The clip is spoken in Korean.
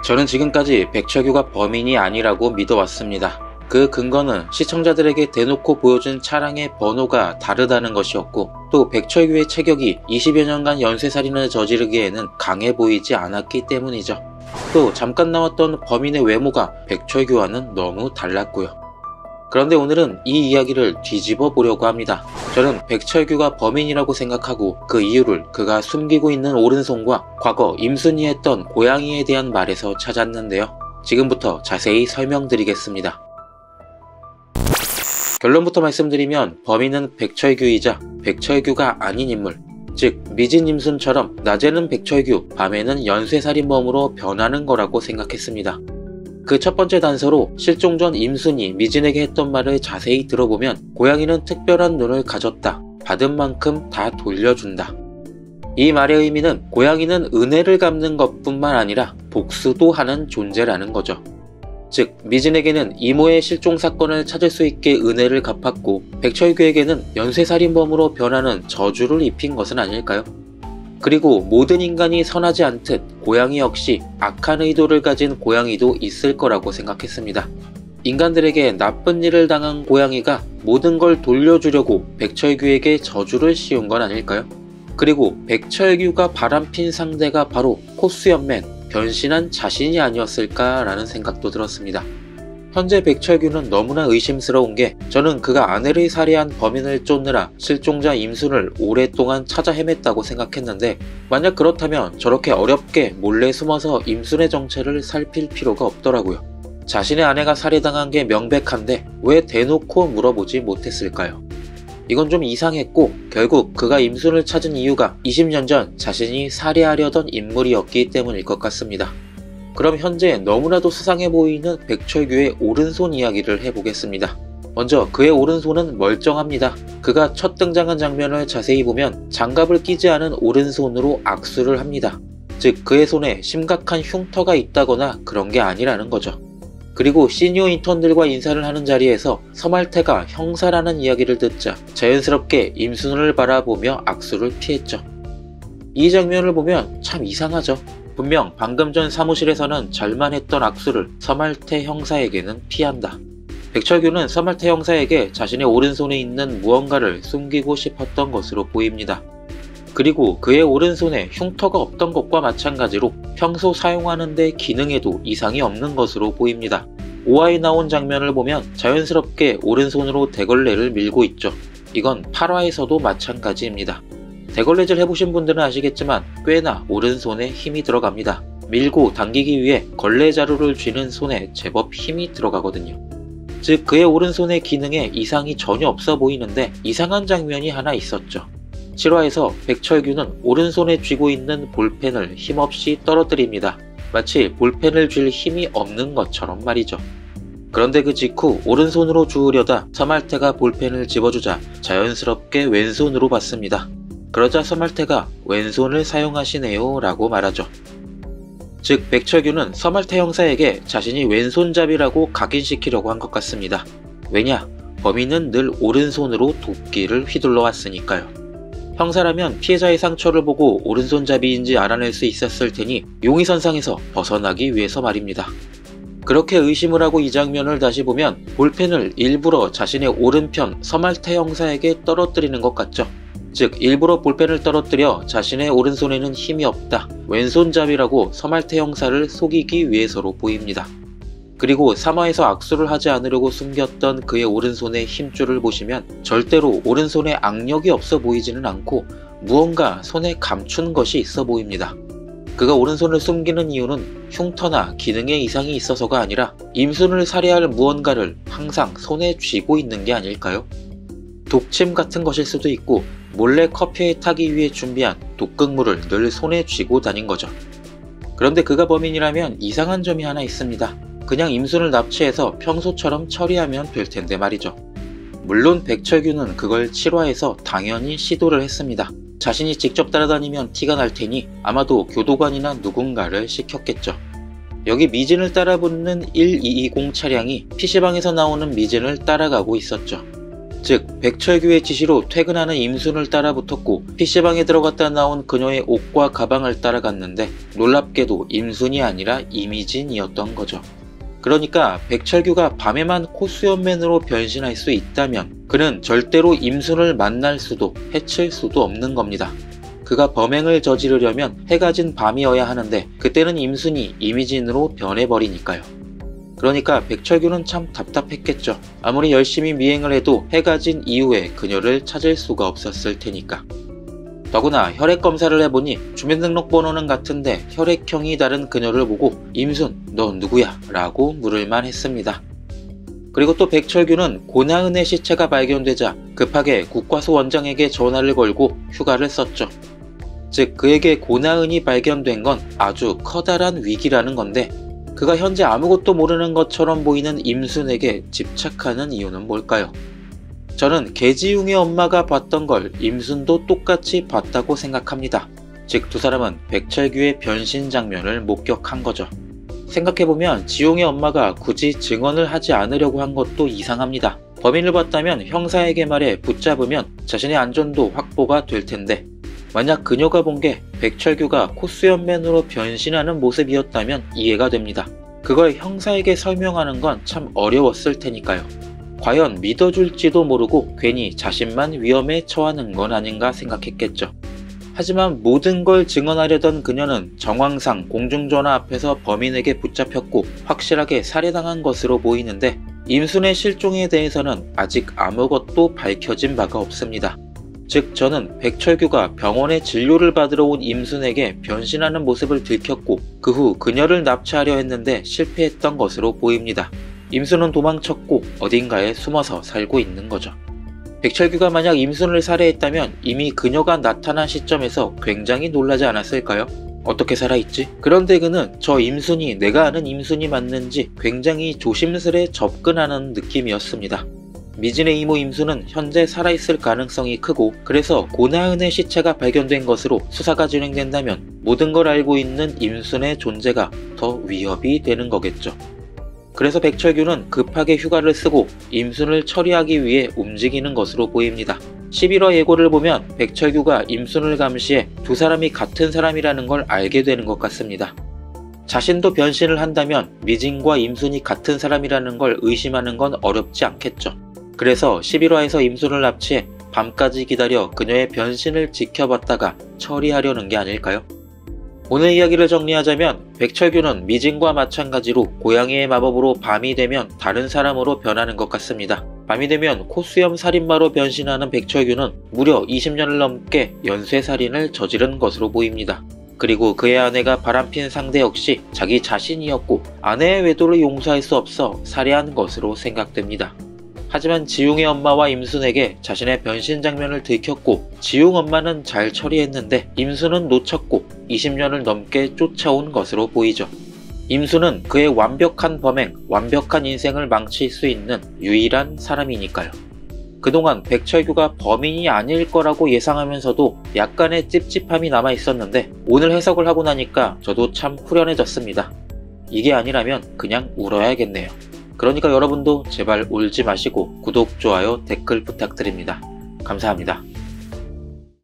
저는 지금까지 백철규가 범인이 아니라고 믿어왔습니다. 그 근거는 시청자들에게 대놓고 보여준 차량의 번호가 다르다는 것이었고, 또 백철규의 체격이 20여 년간 연쇄살인을 저지르기에는 강해 보이지 않았기 때문이죠. 또 잠깐 나왔던 범인의 외모가 백철규와는 너무 달랐고요. 그런데 오늘은 이 이야기를 뒤집어 보려고 합니다. 저는 백철규가 범인이라고 생각하고 그 이유를 그가 숨기고 있는 오른손과 과거 임순이 했던 고양이에 대한 말에서 찾았는데요. 지금부터 자세히 설명드리겠습니다. 결론부터 말씀드리면 범인은 백철규이자 백철규가 아닌 인물, 즉 미진 임순처럼 낮에는 백철규, 밤에는 연쇄살인범으로 변하는 거라고 생각했습니다. 그 첫 번째 단서로 실종 전 임순이 미진에게 했던 말을 자세히 들어보면 고양이는 특별한 눈을 가졌다. 받은 만큼 다 돌려준다. 이 말의 의미는 고양이는 은혜를 갚는 것뿐만 아니라 복수도 하는 존재라는 거죠. 즉 미진에게는 이모의 실종 사건을 찾을 수 있게 은혜를 갚았고 백철규에게는 연쇄살인범으로 변하는 저주를 입힌 것은 아닐까요? 그리고 모든 인간이 선하지 않듯 고양이 역시 악한 의도를 가진 고양이도 있을 거라고 생각했습니다. 인간들에게 나쁜 일을 당한 고양이가 모든 걸 돌려주려고 백철규에게 저주를 씌운 건 아닐까요? 그리고 백철규가 바람핀 상대가 바로 코수연맨, 변신한 자신이 아니었을까라는 생각도 들었습니다. 현재 백철규는 너무나 의심스러운 게 저는 그가 아내를 살해한 범인을 쫓느라 실종자 임순을 오랫동안 찾아 헤맸다고 생각했는데 만약 그렇다면 저렇게 어렵게 몰래 숨어서 임순의 정체를 살필 필요가 없더라고요. 자신의 아내가 살해당한 게 명백한데 왜 대놓고 물어보지 못했을까요? 이건 좀 이상했고 결국 그가 임순을 찾은 이유가 20년 전 자신이 살해하려던 인물이었기 때문일 것 같습니다. 그럼 현재 너무나도 수상해 보이는 백철규의 오른손 이야기를 해보겠습니다. 먼저 그의 오른손은 멀쩡합니다. 그가 첫 등장한 장면을 자세히 보면 장갑을 끼지 않은 오른손으로 악수를 합니다. 즉 그의 손에 심각한 흉터가 있다거나 그런 게 아니라는 거죠. 그리고 시니어 인턴들과 인사를 하는 자리에서 서말태가 형사라는 이야기를 듣자 자연스럽게 임순을 바라보며 악수를 피했죠. 이 장면을 보면 참 이상하죠. 분명 방금 전 사무실에서는 잘만 했던 악수를 서말태 형사에게는 피한다. 백철규는 서말태 형사에게 자신의 오른손에 있는 무언가를 숨기고 싶었던 것으로 보입니다. 그리고 그의 오른손에 흉터가 없던 것과 마찬가지로 평소 사용하는 데 기능에도 이상이 없는 것으로 보입니다. OI 나온 장면을 보면 자연스럽게 오른손으로 대걸레를 밀고 있죠. 이건 8화에서도 마찬가지입니다. 대걸레질 해보신 분들은 아시겠지만 꽤나 오른손에 힘이 들어갑니다. 밀고 당기기 위해 걸레자루를 쥐는 손에 제법 힘이 들어가거든요. 즉 그의 오른손의 기능에 이상이 전혀 없어 보이는데 이상한 장면이 하나 있었죠. 7화에서 백철규는 오른손에 쥐고 있는 볼펜을 힘없이 떨어뜨립니다. 마치 볼펜을 쥘 힘이 없는 것처럼 말이죠. 그런데 그 직후 오른손으로 주우려다 서말태가 볼펜을 집어주자 자연스럽게 왼손으로 받습니다. 그러자 서말태가 왼손을 사용하시네요 라고 말하죠. 즉 백철규는 서말태 형사에게 자신이 왼손잡이라고 각인시키려고 한 것 같습니다. 왜냐? 범인은 늘 오른손으로 도끼를 휘둘러 왔으니까요. 형사라면 피해자의 상처를 보고 오른손잡이인지 알아낼 수 있었을 테니 용의선상에서 벗어나기 위해서 말입니다. 그렇게 의심을 하고 이 장면을 다시 보면 볼펜을 일부러 자신의 오른편 서말태 형사에게 떨어뜨리는 것 같죠. 즉 일부러 볼펜을 떨어뜨려 자신의 오른손에는 힘이 없다, 왼손잡이라고 서말태 형사를 속이기 위해서로 보입니다. 그리고 3화에서 악수를 하지 않으려고 숨겼던 그의 오른손의 힘줄을 보시면 절대로 오른손에 악력이 없어 보이지는 않고 무언가 손에 감춘 것이 있어 보입니다. 그가 오른손을 숨기는 이유는 흉터나 기능에 이상이 있어서가 아니라 임순을 살해할 무언가를 항상 손에 쥐고 있는 게 아닐까요? 독침 같은 것일 수도 있고 몰래 커피에 타기 위해 준비한 독극물을 늘 손에 쥐고 다닌 거죠. 그런데 그가 범인이라면 이상한 점이 하나 있습니다. 그냥 임순을 납치해서 평소처럼 처리하면 될 텐데 말이죠. 물론 백철규는 그걸 7화에서 당연히 시도를 했습니다. 자신이 직접 따라다니면 티가 날 테니 아마도 교도관이나 누군가를 시켰겠죠. 여기 미진을 따라붙는 1220 차량이 PC방에서 나오는 미진을 따라가고 있었죠. 즉 백철규의 지시로 퇴근하는 임순을 따라 붙었고 PC방에 들어갔다 나온 그녀의 옷과 가방을 따라갔는데 놀랍게도 임순이 아니라 이미진이었던 거죠. 그러니까 백철규가 밤에만 코수염맨으로 변신할 수 있다면 그는 절대로 임순을 만날 수도 해칠 수도 없는 겁니다. 그가 범행을 저지르려면 해가 진 밤이어야 하는데 그때는 임순이 이미진으로 변해버리니까요. 그러니까 백철규는 참 답답했겠죠. 아무리 열심히 미행을 해도 해가 진 이후에 그녀를 찾을 수가 없었을 테니까. 더구나 혈액 검사를 해보니 주민등록번호는 같은데 혈액형이 다른 그녀를 보고 임순 너 누구야? 라고 물을만 했습니다. 그리고 또 백철규는 고나은의 시체가 발견되자 급하게 국과수 원장에게 전화를 걸고 휴가를 썼죠. 즉 그에게 고나은이 발견된 건 아주 커다란 위기라는 건데 그가 현재 아무것도 모르는 것처럼 보이는 임순에게 집착하는 이유는 뭘까요? 저는 개지웅의 엄마가 봤던 걸 임순도 똑같이 봤다고 생각합니다. 즉 두 사람은 백철규의 변신 장면을 목격한 거죠. 생각해보면 지웅의 엄마가 굳이 증언을 하지 않으려고 한 것도 이상합니다. 범인을 봤다면 형사에게 말해 붙잡으면 자신의 안전도 확보가 될 텐데 만약 그녀가 본 게 백철규가 코수염맨으로 변신하는 모습이었다면 이해가 됩니다. 그걸 형사에게 설명하는 건 참 어려웠을 테니까요. 과연 믿어줄지도 모르고 괜히 자신만 위험에 처하는 건 아닌가 생각했겠죠. 하지만 모든 걸 증언하려던 그녀는 정황상 공중전화 앞에서 범인에게 붙잡혔고 확실하게 살해당한 것으로 보이는데 임순의 실종에 대해서는 아직 아무것도 밝혀진 바가 없습니다. 즉 저는 백철규가 병원에 진료를 받으러 온 임순에게 변신하는 모습을 들켰고 그 후 그녀를 납치하려 했는데 실패했던 것으로 보입니다. 임순은 도망쳤고 어딘가에 숨어서 살고 있는 거죠. 백철규가 만약 임순을 살해했다면 이미 그녀가 나타난 시점에서 굉장히 놀라지 않았을까요? 어떻게 살아있지? 그런데 그는 저 임순이 내가 아는 임순이 맞는지 굉장히 조심스레 접근하는 느낌이었습니다. 미진의 이모 임순은 현재 살아있을 가능성이 크고 그래서 고나은의 시체가 발견된 것으로 수사가 진행된다면 모든 걸 알고 있는 임순의 존재가 더 위협이 되는 거겠죠. 그래서 백철규는 급하게 휴가를 쓰고 임순을 처리하기 위해 움직이는 것으로 보입니다. 11화 예고를 보면 백철규가 임순을 감시해 두 사람이 같은 사람이라는 걸 알게 되는 것 같습니다. 자신도 변신을 한다면 미진과 임순이 같은 사람이라는 걸 의심하는 건 어렵지 않겠죠. 그래서 11화에서 임순을 납치해 밤까지 기다려 그녀의 변신을 지켜봤다가 처리하려는 게 아닐까요? 오늘 이야기를 정리하자면 백철규는 미진과 마찬가지로 고양이의 마법으로 밤이 되면 다른 사람으로 변하는 것 같습니다. 밤이 되면 코수염 살인마로 변신하는 백철규는 무려 20년을 넘게 연쇄살인을 저지른 것으로 보입니다. 그리고 그의 아내가 바람핀 상대 역시 자기 자신이었고 아내의 외도를 용서할 수 없어 살해한 것으로 생각됩니다. 하지만 지웅의 엄마와 임순에게 자신의 변신 장면을 들켰고 지웅 엄마는 잘 처리했는데 임순은 놓쳤고 20년을 넘게 쫓아온 것으로 보이죠. 임순은 그의 완벽한 범행, 완벽한 인생을 망칠 수 있는 유일한 사람이니까요. 그동안 백철규가 범인이 아닐 거라고 예상하면서도 약간의 찝찝함이 남아 있었는데 오늘 해석을 하고 나니까 저도 참 후련해졌습니다. 이게 아니라면 그냥 울어야겠네요. 그러니까 여러분도 제발 울지 마시고 구독, 좋아요, 댓글 부탁드립니다. 감사합니다.